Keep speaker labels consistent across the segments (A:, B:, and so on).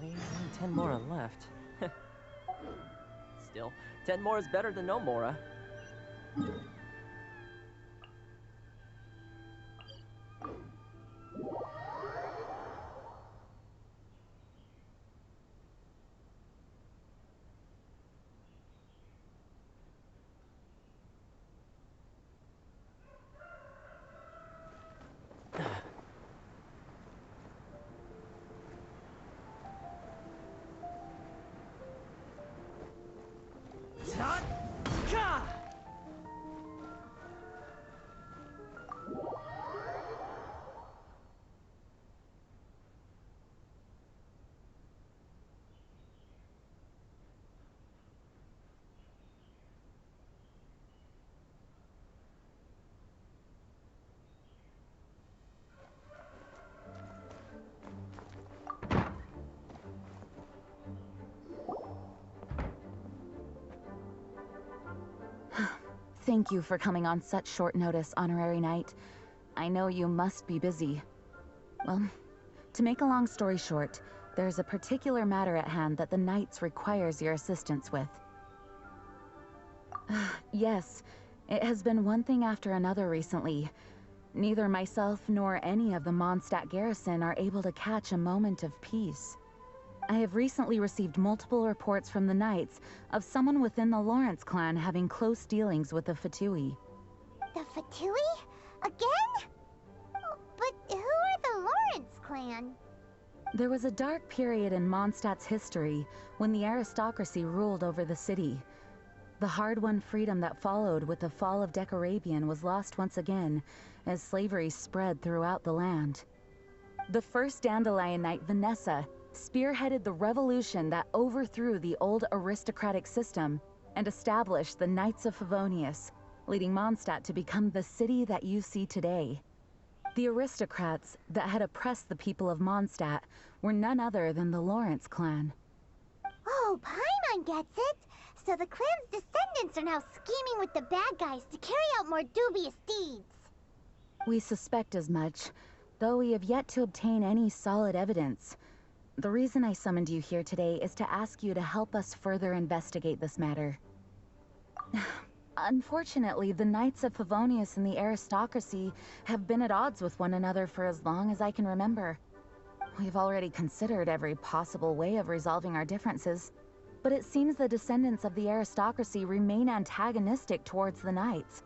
A: Only 10 more are left. Still, 10 more is better than no more.
B: Thank you for coming on such short notice, Honorary Knight. I know you must be busy. Well, to make a long story short, there's a particular matter at hand that the Knights requires your assistance with. Yes, it has been one thing after another recently. Neither myself nor any of the Mondstadt garrison are able to catch a moment of peace. I have recently received multiple reports from the Knights of someone within the Lawrence clan having close dealings with the Fatui.
C: The Fatui? Again? Oh, but who are the Lawrence clan?
B: There was a dark period in Mondstadt's history when the aristocracy ruled over the city. The hard-won freedom that followed with the fall of Decarabian was lost once again as slavery spread throughout the land. The first Dandelion Knight, Vanessa, spearheaded the revolution that overthrew the old aristocratic system and established the Knights of Favonius, leading Mondstadt to become the city that you see today. The aristocrats that had oppressed the people of Mondstadt were none other than the Lawrence clan.
C: Oh, Paimon gets it! So the clan's descendants are now scheming with the bad guys to carry out more dubious deeds.
B: We suspect as much, though we have yet to obtain any solid evidence. The reason I summoned you here today is to ask you to help us further investigate this matter. Unfortunately, the Knights of Favonius and the aristocracy have been at odds with one another for as long as I can remember. We've already considered every possible way of resolving our differences, but it seems the descendants of the aristocracy remain antagonistic towards the Knights.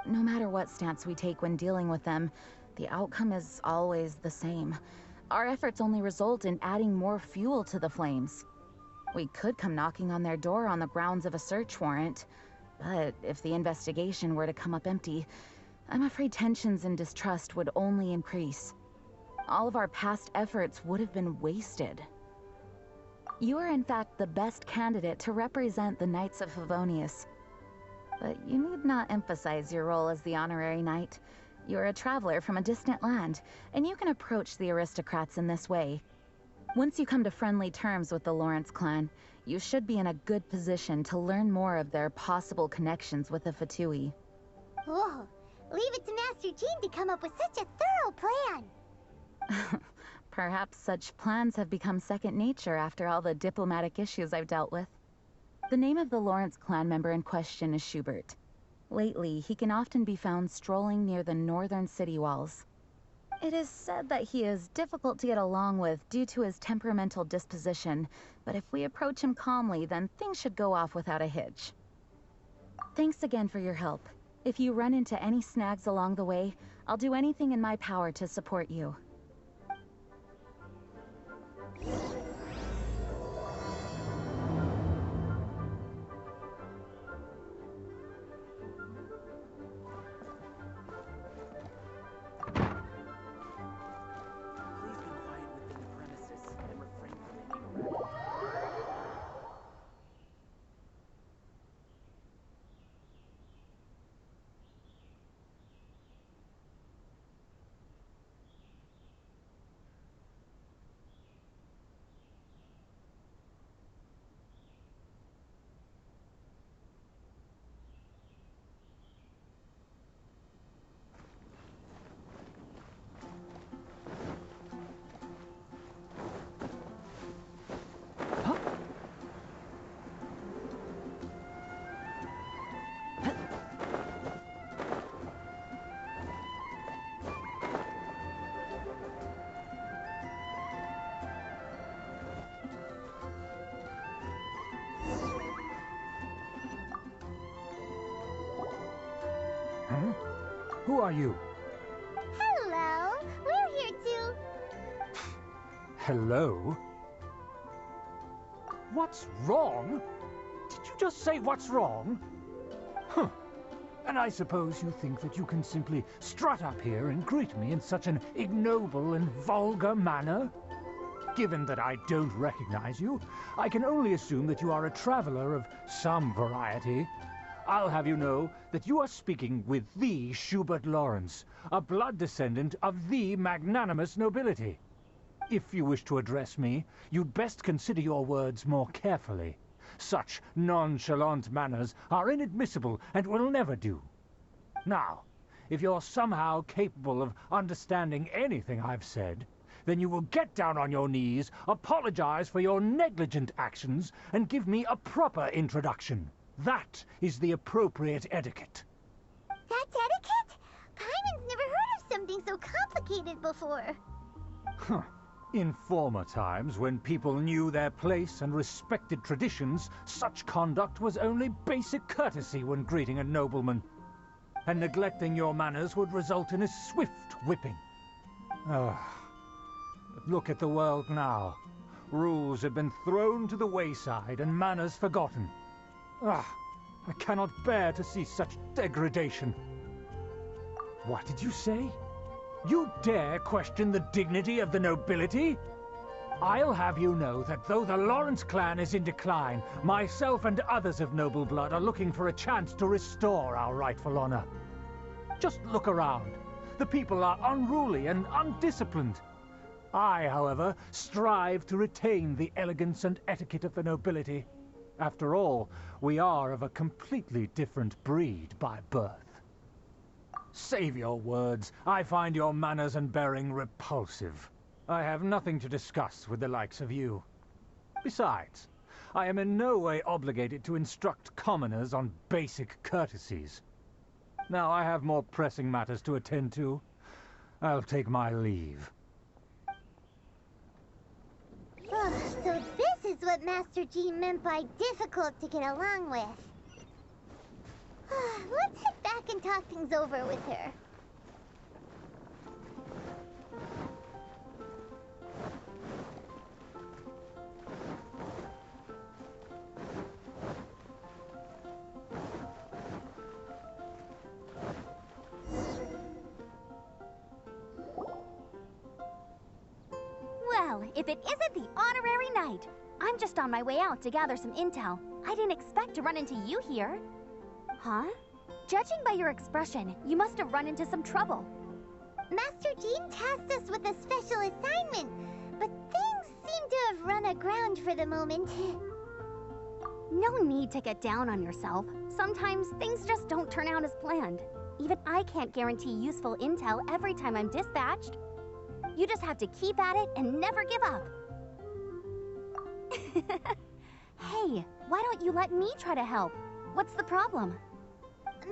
B: No matter what stance we take when dealing with them, the outcome is always the same. Our efforts only result in adding more fuel to the flames. We could come knocking on their door on the grounds of a search warrant, but if the investigation were to come up empty, I'm afraid tensions and distrust would only increase. All of our past efforts would have been wasted. You are in fact the best candidate to represent the Knights of Favonius. But you need not emphasize your role as the honorary knight. You're a traveler from a distant land, and you can approach the aristocrats in this way. Once you come to friendly terms with the Lawrence clan, you should be in a good position to learn more of their possible connections with the Fatui.
C: Oh, leave it to Master Jean to come up with such a thorough plan.
B: Perhaps such plans have become second nature after all the diplomatic issues I've dealt with. The name of the Lawrence clan member in question is Schubert. Lately, he can often be found strolling near the northern city walls. It is said that he is difficult to get along with due to his temperamental disposition, but if we approach him calmly, then things should go off without a hitch. Thanks again for your help. If you run into any snags along the way, I'll do anything in my power to support you.
D: Who are you?
C: Hello. We're here too.
D: Hello? What's wrong? Did you just say what's wrong? Huh. And I suppose you think that you can simply strut up here and greet me in such an ignoble and vulgar manner? Given that I don't recognize you, I can only assume that you are a traveler of some variety. I'll have you know that you are speaking with the Schubert Lawrence, a blood descendant of the magnanimous nobility. If you wish to address me, you'd best consider your words more carefully. Such nonchalant manners are inadmissible and will never do. Now, if you're somehow capable of understanding anything I've said, then you will get down on your knees, apologize for your negligent actions, and give me a proper introduction. That is the appropriate etiquette.
C: That's etiquette? Paimon's never heard of something so complicated before.
D: Huh. In former times, when people knew their place and respected traditions, such conduct was only basic courtesy when greeting a nobleman. And neglecting your manners would result in a swift whipping. But look at the world now. Rules have been thrown to the wayside and manners forgotten. I cannot bear to see such degradation. What did you say? You dare question the dignity of the nobility? I'll have you know that though the Lawrence clan is in decline, myself and others of noble blood are looking for a chance to restore our rightful honor. Just look around. The people are unruly and undisciplined. I, however, strive to retain the elegance and etiquette of the nobility. After all, we are of a completely different breed by birth. Save your words. I find your manners and bearing repulsive. I have nothing to discuss with the likes of you. Besides, I am in no way obligated to instruct commoners on basic courtesies. Now I have more pressing matters to attend to. I'll take my leave.
C: So this is what Master Jean meant by difficult to get along with. Let's head back and talk things over with her.
E: Well, if it isn't the honorary knight. I'm just on my way out to gather some intel. I didn't expect to run into you here. Huh? Judging by your expression, you must have run into some trouble.
C: Master Jean tasked us with a special assignment, but things seem to have run aground for the moment.
E: No need to get down on yourself. Sometimes things just don't turn out as planned. Even I can't guarantee useful intel every time I'm dispatched. You just have to keep at it and never give up. Hey, why don't you let me try to help? What's the problem?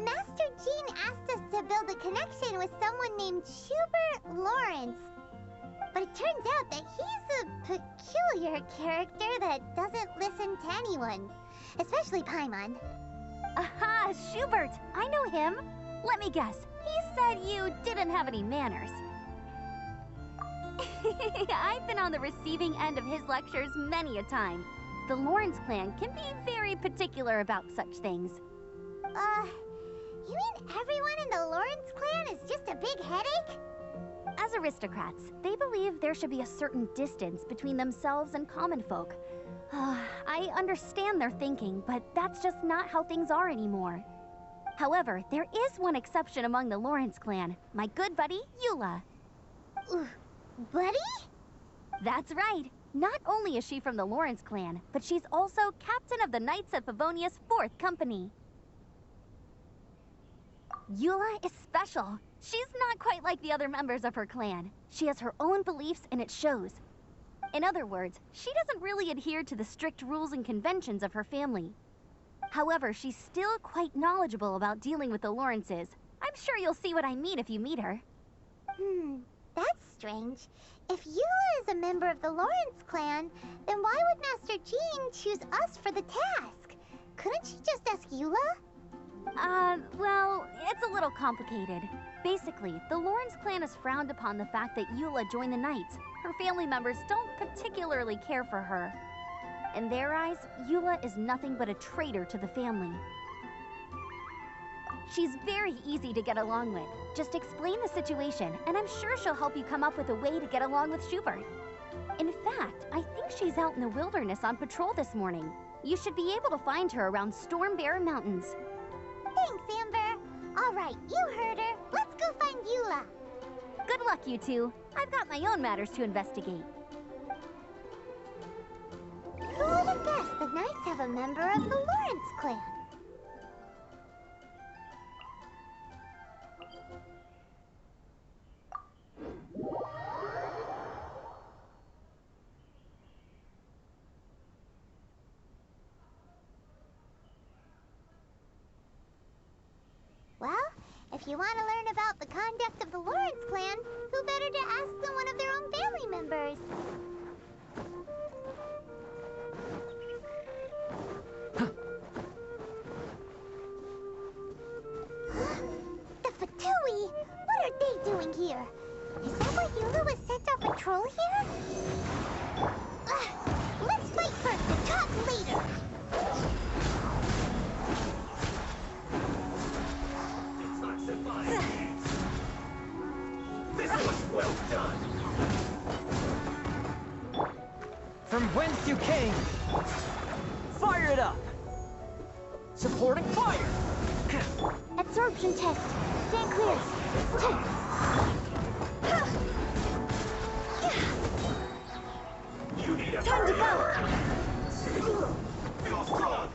C: Master Jean asked us to build a connection with someone named Schubert Lawrence. But it turns out that he's a peculiar character that doesn't listen to anyone, especially Paimon.
E: Aha, Schubert! I know him. Let me guess. He said you didn't have any manners. I've been on the receiving end of his lectures many a time. The Lawrence clan can be very particular about such things.
C: You mean everyone in the Lawrence clan is just a big headache?
E: As aristocrats, they believe there should be a certain distance between themselves and common folk. I understand their thinking, but that's just not how things are anymore. However, there is one exception among the Lawrence clan, my good buddy, Eula.
C: Buddy?
E: That's right. Not only is she from the Lawrence clan, but she's also captain of the Knights of Favonia's 4th Company. Eula is special. She's not quite like the other members of her clan. She has her own beliefs and it shows. In other words, she doesn't really adhere to the strict rules and conventions of her family. However, she's still quite knowledgeable about dealing with the Lawrences. I'm sure you'll see what I mean if you meet her.
C: That's strange. If Eula is a member of the Lawrence clan, then why would Master Jean choose us for the task? Couldn't she just ask Eula?
E: Well, it's a little complicated. Basically, the Lawrence clan has frowned upon the fact that Eula joined the Knights. Her family members don't particularly care for her. In their eyes, Eula is nothing but a traitor to the family. She's very easy to get along with. Just explain the situation, and I'm sure she'll help you come up with a way to get along with Schubert. In fact, I think she's out in the wilderness on patrol this morning. You should be able to find her around Storm Bear Mountains.
C: Thanks, Amber. All right, you heard her. Let's go find Eula.
E: Good luck, you two. I've got my own matters to investigate.
C: Who would have guessed the Knights have a member of the Lawrence clan? Well, if you want to learn about the conduct of the Lawrence clan, who better to ask than one of their own family members? The Fatui! What are they doing here? Is that why Eula was sent on patrol here? Let's fight first and talk later!
F: This was well done.
A: From whence you came! Fire it up! Supporting fire!
C: Absorption test. Stand clear.
F: You need a
C: Time to go.
F: Feel strong.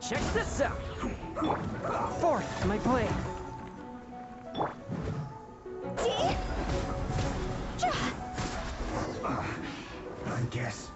A: Check this out! Forth, my blade!
F: I guess.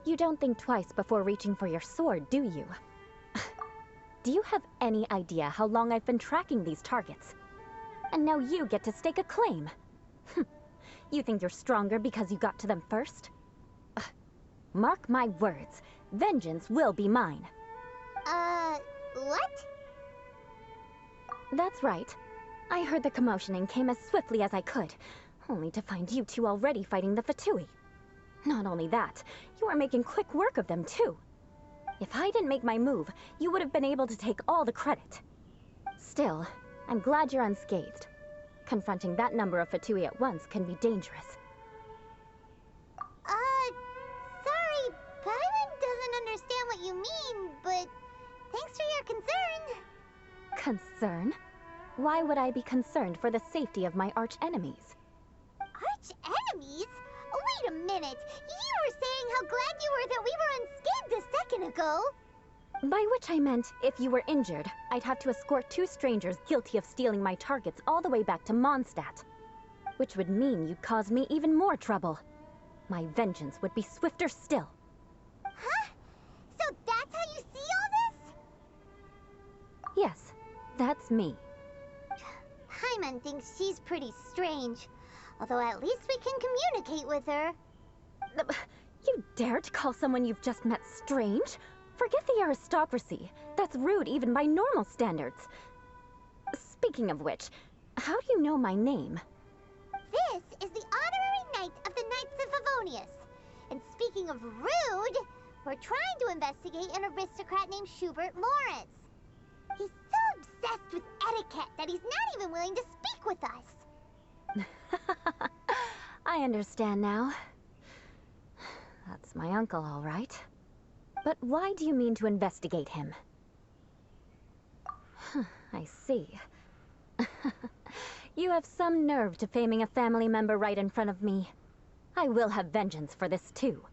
G: You don't think twice before reaching for your sword, do you? Do you have any idea how long I've been tracking these targets? And now you get to stake a claim. You think you're stronger because you got to them first? Mark my words, vengeance will be mine.
C: What?
G: That's right. I heard the commotion and came as swiftly as I could, only to find you two already fighting the Fatui. Not only that, you are making quick work of them too. If I didn't make my move, you would have been able to take all the credit. Still, I'm glad you're unscathed. Confronting that number of Fatui at once can be dangerous.
C: Sorry, Paimon doesn't understand what you mean, but thanks for your concern.
G: Concern? Why would I be concerned for the safety of my arch-enemies?
C: Arch-enemies? Wait a minute! You were saying how glad you were that we were unscathed a second ago!
G: By which I meant, if you were injured, I'd have to escort two strangers guilty of stealing my targets all the way back to Mondstadt. Which would mean you'd cause me even more trouble. My vengeance would be swifter still.
C: Huh? So that's how you see all this?
G: Yes, that's me.
C: Paimon thinks she's pretty strange. Although at least we can communicate with her.
G: You dare to call someone you've just met strange? Forget the aristocracy. That's rude even by normal standards. Speaking of which, how do you know my name?
C: This is the honorary knight of the Knights of Favonius. And speaking of rude, we're trying to investigate an aristocrat named Schubert Lawrence. He's so obsessed with etiquette that he's not even willing to speak with us.
G: I understand now. That's my uncle, all right. But why do you mean to investigate him? I see. You have some nerve to faming a family member right in front of me. I will have vengeance for this too.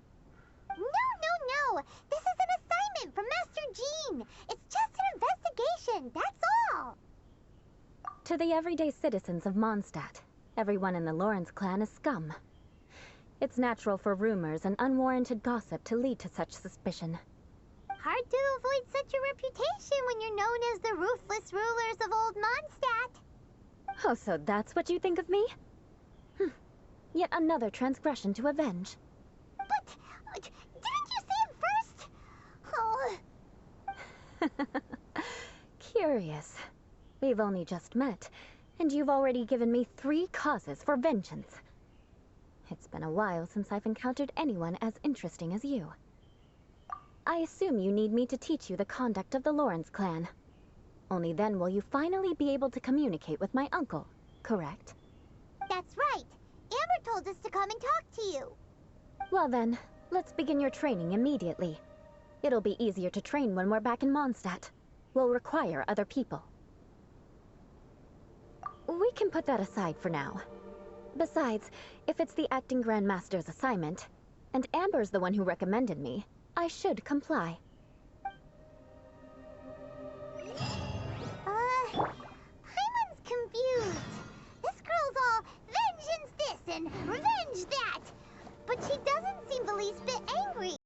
C: No! This is an assignment from Master Jean! It's just an investigation, that's all!
G: To the everyday citizens of Mondstadt, everyone in the Lawrence clan is scum. It's natural for rumors and unwarranted gossip to lead to such suspicion.
C: Hard to avoid such a reputation when you're known as the ruthless rulers of Old Mondstadt.
G: Oh, so that's what you think of me? Yet another transgression to avenge.
C: But, didn't you say it first? Oh.
G: Curious. We've only just met, and you've already given me 3 causes for vengeance. It's been a while since I've encountered anyone as interesting as you. I assume you need me to teach you the conduct of the Lawrence clan. Only then will you finally be able to communicate with my uncle, correct?
C: That's right. Amber told us to come and talk to you.
G: Well then, let's begin your training immediately. It'll be easier to train when we're back in Mondstadt. We'll require other people. We can put that aside for now. Besides, if it's the acting Grandmaster's assignment, and Amber's the one who recommended me, I should comply.
C: Paimon's confused. This girl's all vengeance this and revenge that. But she doesn't seem the least bit angry.